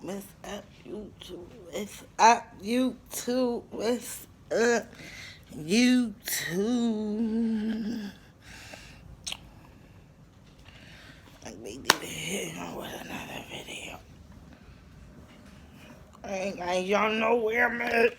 What's up, YouTube? What's up, YouTube? What's up, YouTube? Like we did it here with another video. Ain't y'all know where I'm at.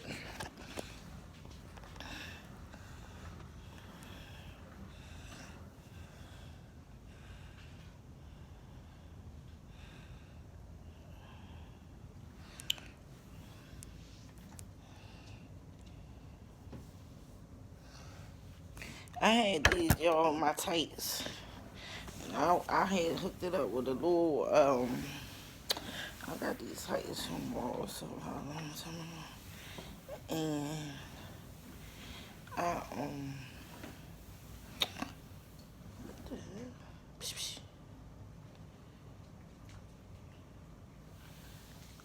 I had these, y'all, my tights. And I had hooked it up with a little, I got these tights from Walmart so how long time ago. And I, what the hell? Psh, psh.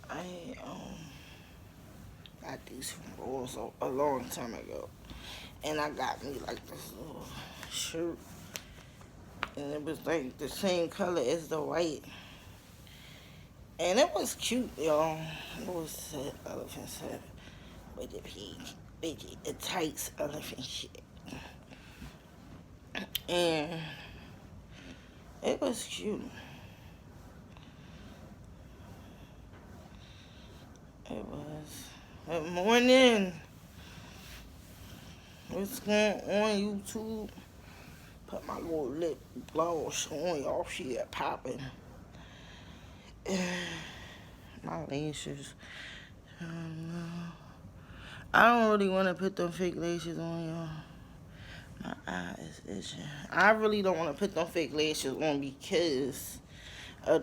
I got these from Ross a long time ago. And I got me like this little shirt. And it was like the same color as the white. And it was cute, y'all. It was said elephant set with the pink, with the tights elephant shit. And it was cute. It was. Good morning. What's going on, YouTube? Put my little lip gloss on, y'all. She got popping. My lashes. I don't really want to put them fake lashes on, y'all. My eye is itching. I really don't want to put them fake lashes on because of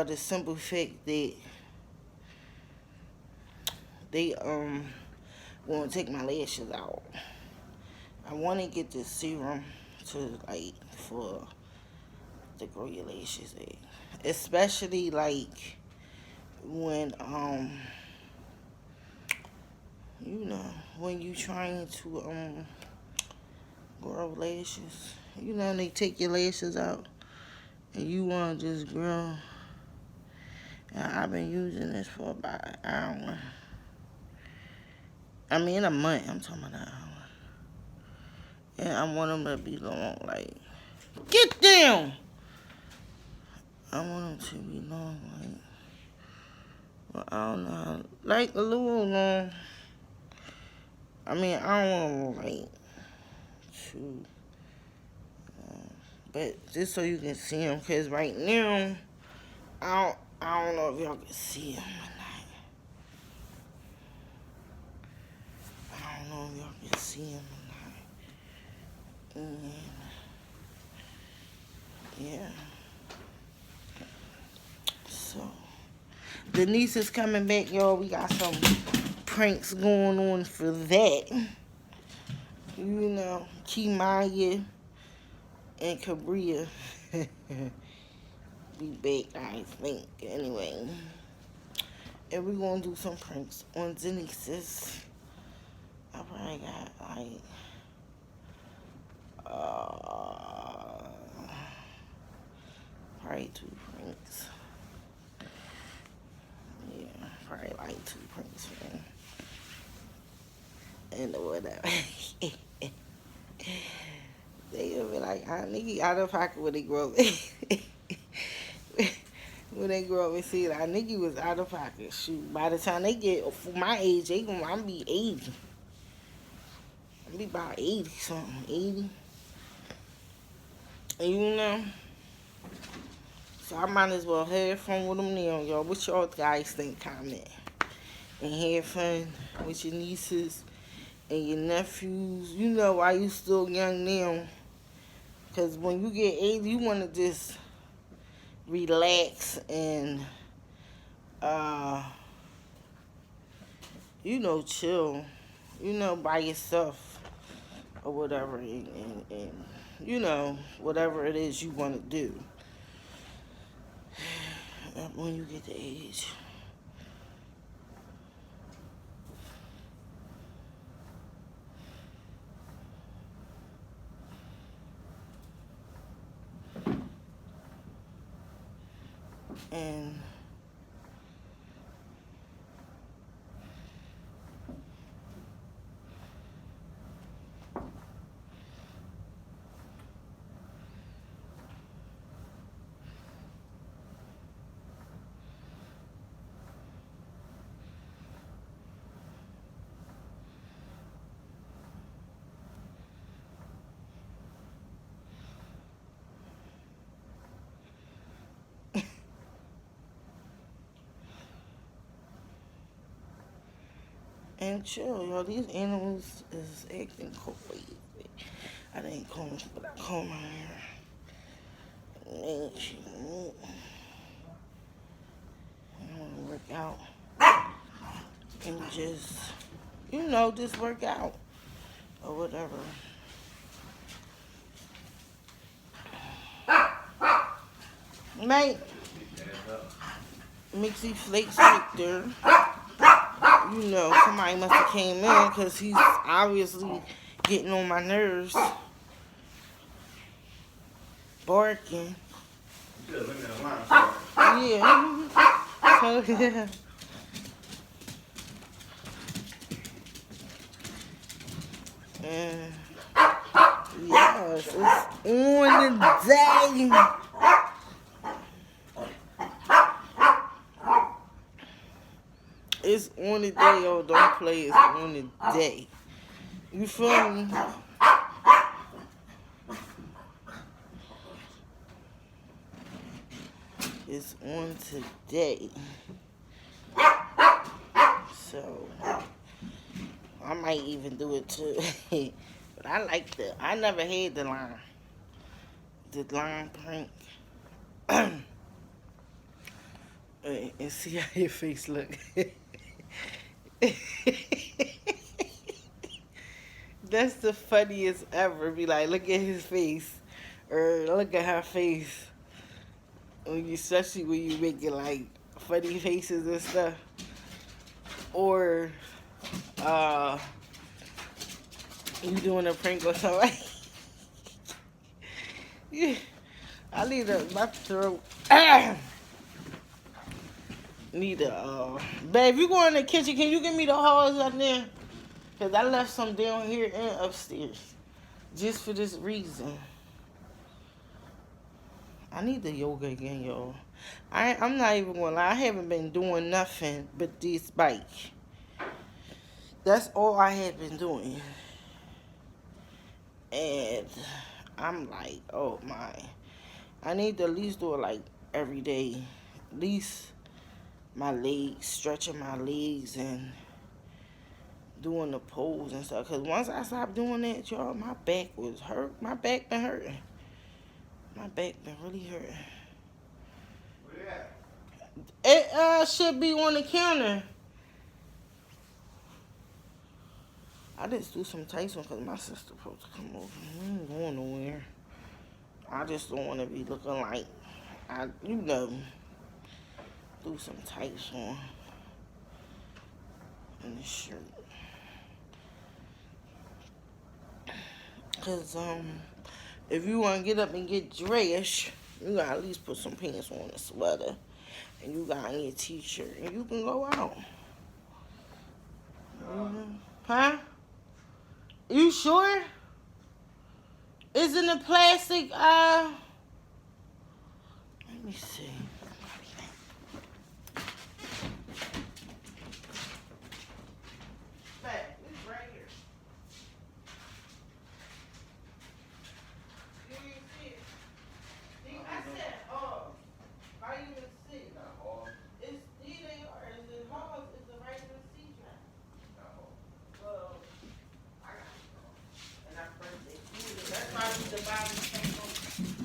the simple fact that they want to take my lashes out. I want to get this serum to like for the grow your lashes, especially like when you know when you trying to grow lashes. You know they take your lashes out and you want to just grow. And I've been using this for about an hour. I mean, a month. I'm talking about an hour. And I want them to be long, like, get down! I want them to be long, like, well, I don't know, like a little long. I mean, I don't want them, like, too, but just so you can see them, because right now, I don't know if y'all can see them or not. I don't know if y'all can see them or not. And, yeah. So, Denise is coming back, y'all. We got some pranks going on for that. You know, Kimaya and Cabria be back, I think, anyway. And we're going to do some pranks on Denise's. I probably got, like, probably 2 pranks. Yeah, probably like 2 pranks, man. And whatever. They gonna be like, nigga out of pocket when they grow up. When they grow up and see it, nigga was out of pocket. Shoot, by the time they get for my age, I'm be 80. I'm be about 80 something, 80. And you know, so I might as well have fun with them now, y'all. What y'all guys think? Comment. And have fun with your nieces and your nephews. You know why you still young now. Because when you get 80, you want to just relax and, you know, chill. You know, by yourself or whatever. And you know, whatever it is you want to do. When you get the age. And and chill, y'all. These animals is acting crazy. I didn't comb, but I comb my hair. Man, I want to work out and just, just work out or whatever. Mate, Mixie Flakes right there. Somebody must have came in because he's obviously getting on my nerves. Barking. Yeah. So, yeah. And, yes, it's on the day. It's on the day, yo. Don't play. It's on the day. You feel me? It's on today. So, I might even do it too. But I never had the line. The line prank. And see how your face look. That's the funniest ever. Be like, look at his face. Or look at her face. Especially when you making like funny faces and stuff. Or you doing a prank or something. Yeah. I need my throat. Need a babe, you go in the kitchen, can you give me the hose up there? Cause I left some down here and upstairs. Just for this reason. I need the yoga again, y'all. I'm not even gonna lie, I haven't been doing nothing but this bike. That's all I have been doing. And I'm like, oh my. I need to at least do it like every day. At least my legs, stretching my legs and doing the pose and stuff. Because once I stopped doing that, y'all, my back was hurt. My back been hurting. My back been really hurting. Where at? It should be on the counter. I just do some tights on because my sister supposed to come over. We ain't going nowhere. I just don't want to be looking like, do some tights on in the shirt. Because, if you want to get up and get dressed, you got to at least put some pants on, a sweater, and you got on your t-shirt, and you can go out. Huh? You sure? Isn't the plastic, let me see.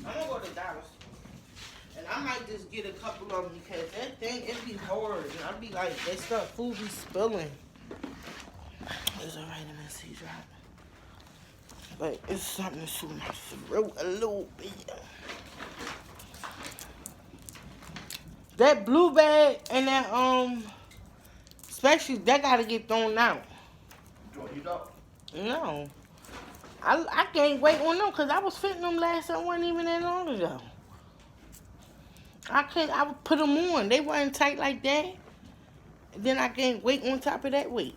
I'm gonna go to Dollar Store. And I might just get a couple of them because that thing, it be hard. And I be like, that stuff, food be spilling. There's a vitamin C drop. But it's something to soothe my throat a little bit. That blue bag and that, especially, that gotta get thrown out. You don't? No. I gained weight on them because I was fitting them last time. It wasn't even that long ago. I would put them on. They weren't tight like that. And then I gained weight on top of that weight.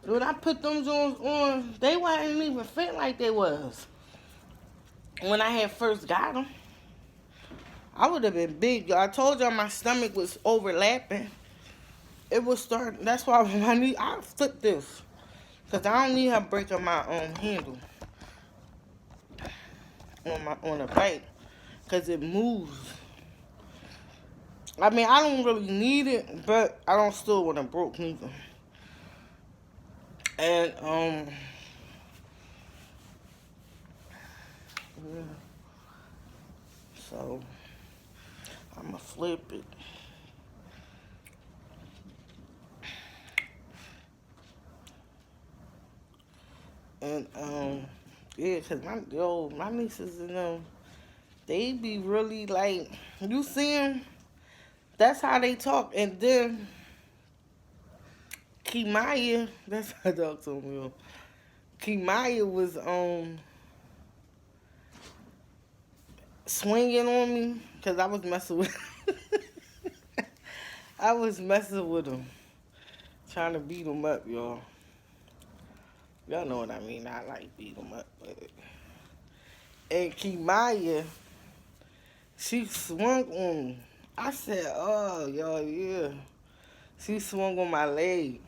When I put them on, they wasn't even fit like they was. When I had first got them, I would have been big. I told y'all my stomach was overlapping. It was starting. That's why when I flipped this. Because I don't need her breaking my handle on the bike. Because it moves. I mean, I don't really need it, but I don't still want to broke neither. And yeah. So I'ma flip it. And yeah, cause my nieces and them, they be really like, you see them, that's how they talk. And then Kimaya, that's how I talk to him, yo. Kimaya was swinging on me because I was messing with I was messing with him, trying to beat him up, y'all. Y'all know what I mean. I like beat him up, but and Kimaya, she swung on me. I said, "Oh, y'all, yeah." She swung on my leg,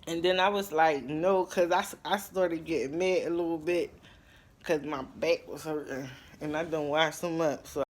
and then I was like, "No," cause I started getting mad a little bit, cause my back was hurting, and I done washed them up, so